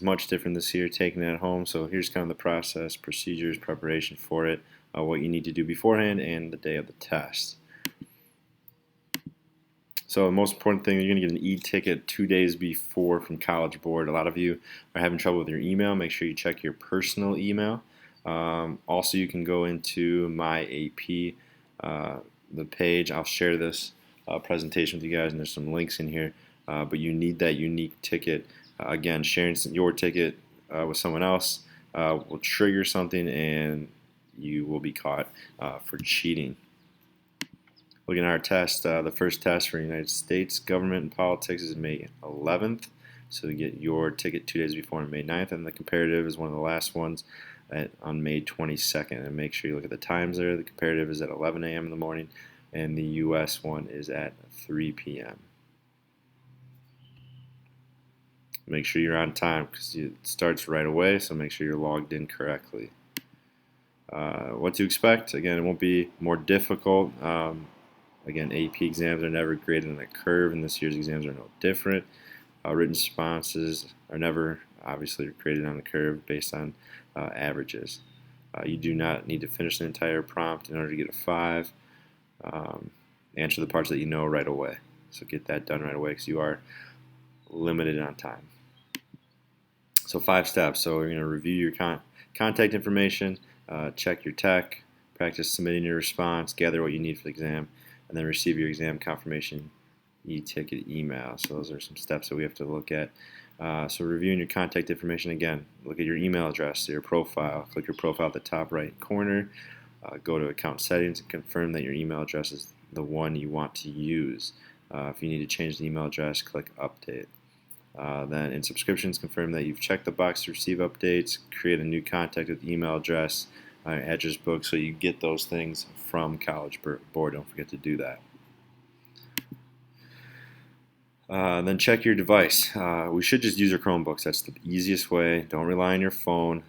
Much different this year, taking it at home. So here's kind of the process, procedures, preparation for it, what you need to do beforehand, and the day of the test. So the most important thing, you're going to get an e-ticket 2 days before from College Board. A lot of you are having trouble with your email. Make sure you check your personal email. Also, you can go into my AP, the page. I'll share this presentation with you guys, and there's some links in here. But you need that unique ticket. Again, sharing your ticket with someone else will trigger something, and you will be caught for cheating. Looking at our test, the first test for the United States government and politics is May 11th. So you get your ticket 2 days before on May 9th, and the comparative is one of the last ones on May 22nd. And make sure you look at the times there. The comparative is at 11 a.m. in the morning, and the U.S. one is at 3 p.m. Make sure you're on time because it starts right away, so make sure you're logged in correctly. What to expect? Again, it won't be more difficult. Again, AP exams are never graded on a curve, and this year's exams are no different. Written responses are never obviously graded on a curve based on averages. You do not need to finish the entire prompt in order to get a 5. Answer the parts that you know right away. So get that done right away because you are limited on time. So 5 steps. So we're going to review your contact information, check your tech, practice submitting your response, gather what you need for the exam, and then receive your exam confirmation e-ticket email. So those are some steps that we have to look at. So reviewing your contact information, again, look at your email address, your profile. Click your profile at the top right corner. Go to account settings and confirm that your email address is the one you want to use. If you need to change the email address, click update. Then in subscriptions, confirm that you've checked the box to receive updates, create a new contact with the email address, address book, so you get those things from College Board. Don't forget to do that. Then check your device. We should just use our Chromebooks. That's the easiest way. Don't rely on your phone.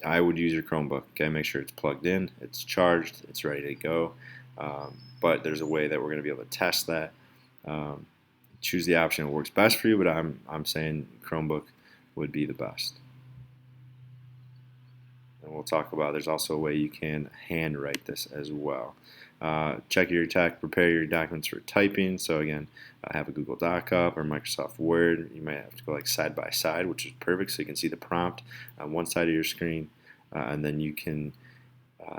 I would use your Chromebook. Okay, make sure it's plugged in, it's charged, it's ready to go. But there's a way that we're going to be able to test that. Choose the option that works best for you, but I'm saying Chromebook would be the best. And we'll talk about there's also a way you can handwrite this as well. Check your tech, prepare your documents for typing. So again, have a Google Doc up or Microsoft Word. You might have to go like side by side, which is perfect, so you can see the prompt on one side of your screen, and then you can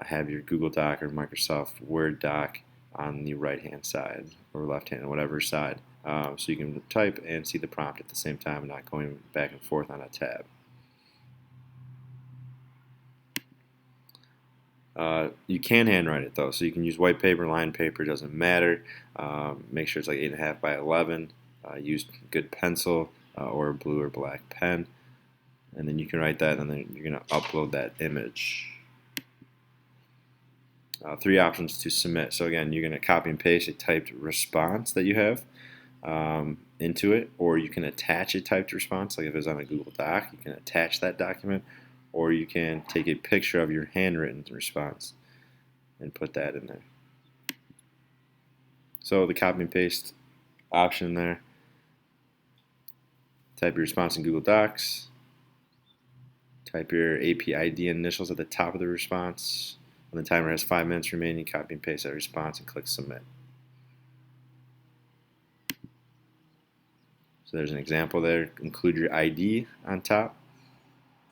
have your Google Doc or Microsoft Word doc on the right-hand side or left-hand, whatever side. So you can type and see the prompt at the same time, not going back and forth on a tab. You can handwrite it though, so you can use white paper, lined paper, doesn't matter. Make sure it's like 8.5 by 11. Use good pencil or a blue or black pen, and then you can write that, and then you're going to upload that image. 3 options to submit. So again, you're going to copy and paste a typed response that you have into it, or you can attach a typed response. Like if it's on a Google Doc, you can attach that document, or you can take a picture of your handwritten response and put that in there. So the copy and paste option there, type your response in Google Docs, type your AP ID initials at the top of the response. When the timer has 5 minutes remaining, copy and paste that response and click submit. So there's an example there. Include your ID on top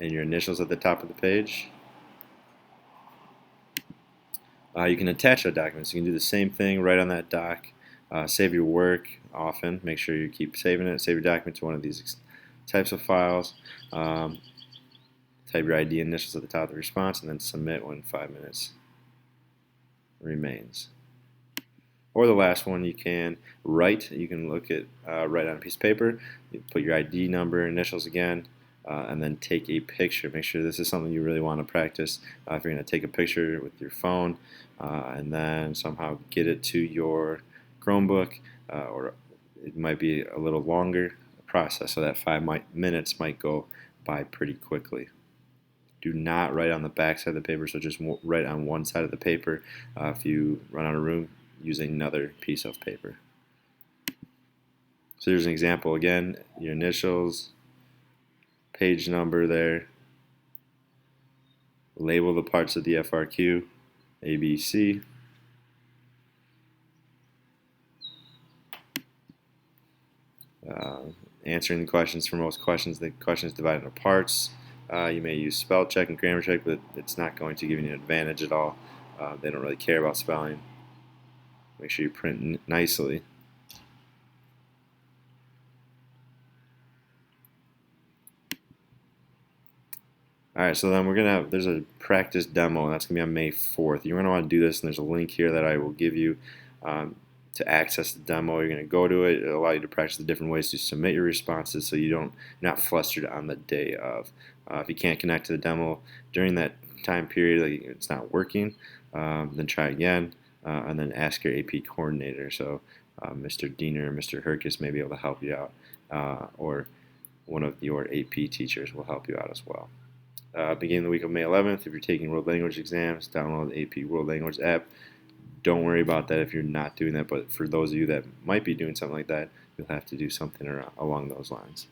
and your initials at the top of the page. You can attach a document, so you can do the same thing right on that doc. Save your work often. Make sure you keep saving it. Save your document to one of these types of files. Type your ID initials at the top of the response, and then submit when 5 minutes remains. Or the last one, you can write. You can look at write on a piece of paper. You put your ID number, initials again, and then take a picture. Make sure this is something you really want to practice. If you're going to take a picture with your phone and then somehow get it to your Chromebook, or it might be a little longer process, so that 5 minutes might go by pretty quickly. Do not write on the back side of the paper, so just write on one side of the paper. If you run out of room, use another piece of paper. So here's an example again, your initials, page number there, label the parts of the FRQ, A, B, C. Answering the questions. For most questions, the question is divided into parts. You may use spell check and grammar check, but it's not going to give you an advantage at all. They don't really care about spelling. Make sure you print nicely. Alright, so then there's a practice demo, and that's going to be on May 4th. You're going to want to do this, and there's a link here that I will give you to access the demo. You're going to go to it. It'll allow you to practice the different ways to submit your responses so you're not flustered on the day of. If you can't connect to the demo during that time period, like it's not working, then try again, and then ask your AP coordinator. So Mr. Diener or Mr. Herkes may be able to help you out, or one of your AP teachers will help you out as well. Beginning the week of May 11th, if you're taking world language exams, download the AP World Language app. Don't worry about that if you're not doing that, but for those of you that might be doing something like that, you'll have to do something along those lines.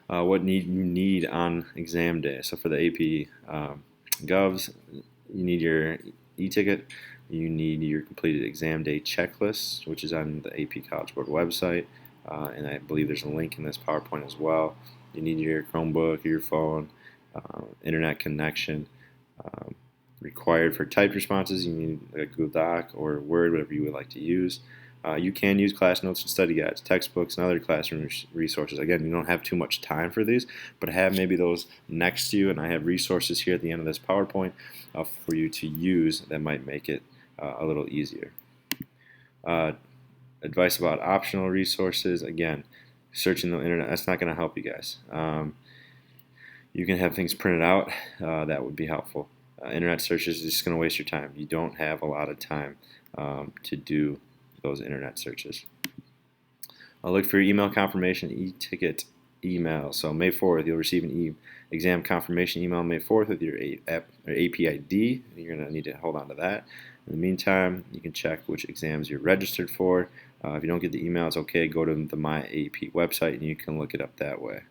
What you need on exam day. So for the AP Govs, you need your e-ticket, you need your completed exam day checklist, which is on the AP College Board website, and I believe there's a link in this PowerPoint as well. You need your Chromebook, your phone, internet connection. Required for typed responses, you need a Google Doc or Word, whatever you would like to use. You can use class notes and study guides, textbooks, and other classroom resources. Again, you don't have too much time for these, but have maybe those next to you, and I have resources here at the end of this PowerPoint for you to use that might make it a little easier. Advice about optional resources. Again, searching the internet, that's not going to help you guys. You can have things printed out. That would be helpful. Internet searches is just going to waste your time. You don't have a lot of time to do those internet searches. I'll look for your email confirmation, e-ticket email. So May 4th, you'll receive an exam confirmation email May 4th with your AP ID. You're going to need to hold on to that. In the meantime, you can check which exams you're registered for. If you don't get the email, it's okay. Go to the My AP website and you can look it up that way.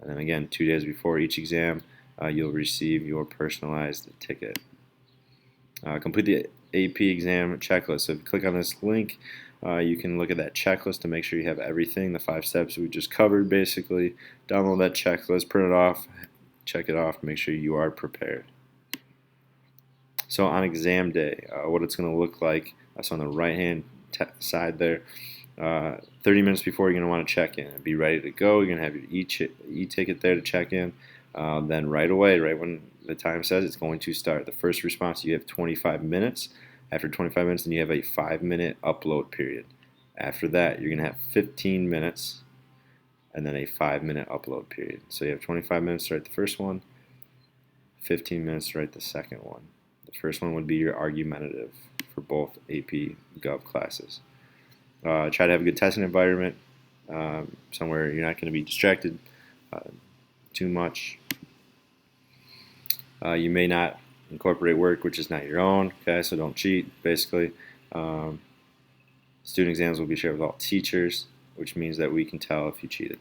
And then again, 2 days before each exam, you'll receive your personalized ticket. Complete the AP exam checklist. So if you click on this link, you can look at that checklist to make sure you have everything, the 5 steps we just covered basically. Download that checklist, print it off, check it off, make sure you are prepared. So on exam day, what it's going to look like, that's on the right hand side there. 30 minutes before, you're going to want to check in and be ready to go. You're going to have your e-ticket there to check in. Then right away, right when the time says it's going to start, the first response, you have 25 minutes. After 25 minutes, then you have a 5-minute upload period. After that, you're going to have 15 minutes and then a 5-minute upload period. So you have 25 minutes to write the first one, 15 minutes to write the second one. The first one would be your argumentative for both AP Gov classes. Try to have a good testing environment, somewhere you're not going to be distracted too much. You may not incorporate work which is not your own, okay, so don't cheat, basically. Student exams will be shared with all teachers, which means that we can tell if you cheated.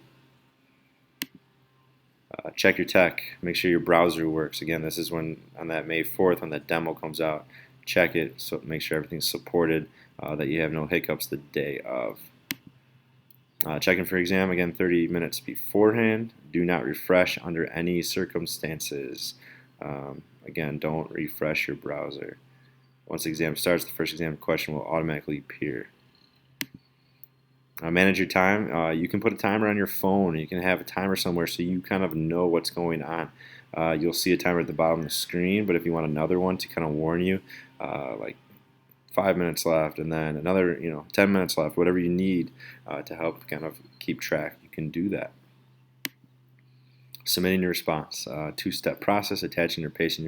Check your tech, make sure your browser works. Again, this is when, on that May 4th, when that demo comes out, check it, so make sure everything's supported, that you have no hiccups the day of. Checking for exam, again, 30 minutes beforehand. Do not refresh under any circumstances. Again, don't refresh your browser. Once the exam starts, the first exam question will automatically appear. Manage your time. You can put a timer on your phone. You can have a timer somewhere so you kind of know what's going on. You'll see a timer at the bottom of the screen, but if you want another one to kind of warn you, like 5 minutes left, and then another, 10 minutes left, whatever you need to help kind of keep track, you can do that. Submitting your response, 2-step process: attaching or pasting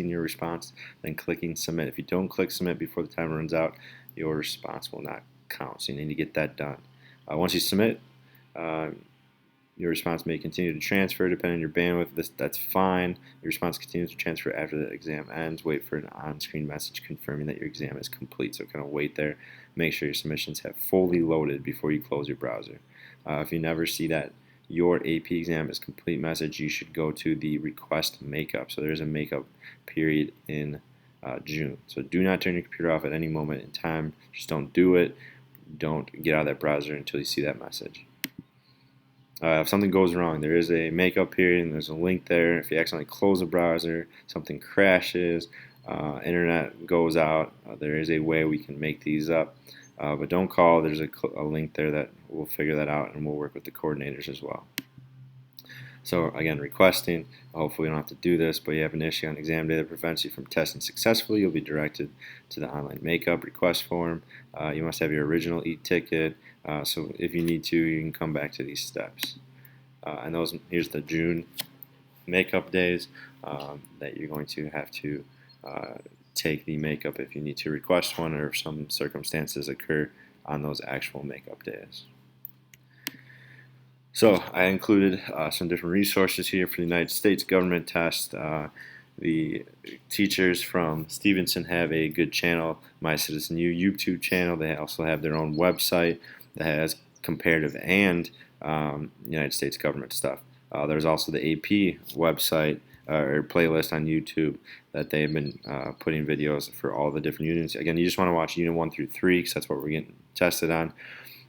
your response, then clicking submit. If you don't click submit before the timer runs out, your response will not count, so you need to get that done. Once you submit, you Your response may continue to transfer depending on your bandwidth. That's fine. Your response continues to transfer after the exam ends. Wait for an on-screen message confirming that your exam is complete. So kind of wait there. Make sure your submissions have fully loaded before you close your browser. If you never see that your AP exam is complete message, you should go to the request makeup. So there's a makeup period in June. So do not turn your computer off at any moment in time. Just don't do it. Don't get out of that browser until you see that message. If something goes wrong, there is a makeup period and there's a link there. If you accidentally close a browser, something crashes, internet goes out, there is a way we can make these up. But don't call. There's a link there that will figure that out, and we'll work with the coordinators as well. So again, requesting, hopefully you don't have to do this, but you have an issue on exam day that prevents you from testing successfully, you'll be directed to the online makeup request form. You must have your original e-ticket, so if you need to, you can come back to these steps. And here's the June makeup days that you're going to have to take the makeup if you need to request one, or if some circumstances occur on those actual makeup days. So I included some different resources here for the United States government test. The teachers from Stevenson have a good channel, My Citizen U YouTube channel. They also have their own website that has comparative and United States government stuff. There's also the AP website or playlist on YouTube that they've been putting videos for all the different units. Again, you just want to watch Unit 1 through 3 because that's what we're getting tested on.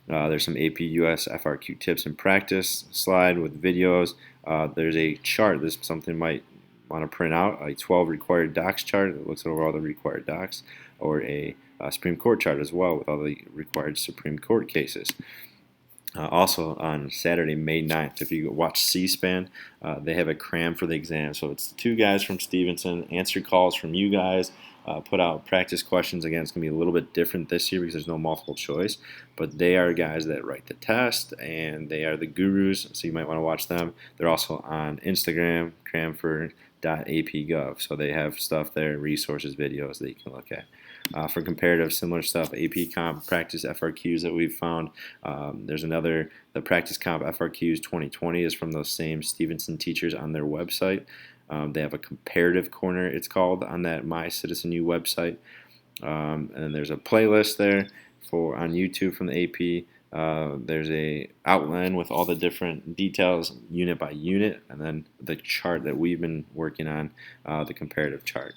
There's some AP US FRQ tips and practice slide with videos. There's a chart. This is something you might want to print out, a 12 required docs chart that looks over all the required docs, or a Supreme Court chart as well with all the required Supreme Court cases. Also on Saturday, May 9th, if you watch C-SPAN, they have a cram for the exam. So it's the two guys from Stevenson, answer calls from you guys, put out practice questions. Again, it's going to be a little bit different this year because there's no multiple choice. But they are guys that write the test, and they are the gurus, so you might want to watch them. They're also on Instagram, cramfor.apgov. So they have stuff there, resources, videos that you can look at. For comparative, similar stuff, AP Comp Practice FRQs that we've found. There's another, the Practice Comp FRQs 2020 is from those same Stevenson teachers on their website. They have a comparative corner, it's called, on that My Citizen U website. And then there's a playlist there on YouTube from the AP. There's a outline with all the different details, unit by unit, and then the chart that we've been working on, the comparative chart.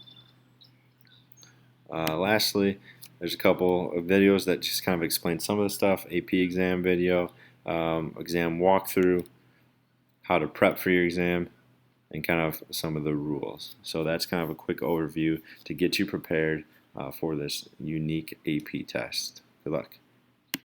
Lastly, there's a couple of videos that just kind of explain some of the stuff. AP exam video, exam walkthrough, how to prep for your exam, and kind of some of the rules. So that's kind of a quick overview to get you prepared for this unique AP test. Good luck.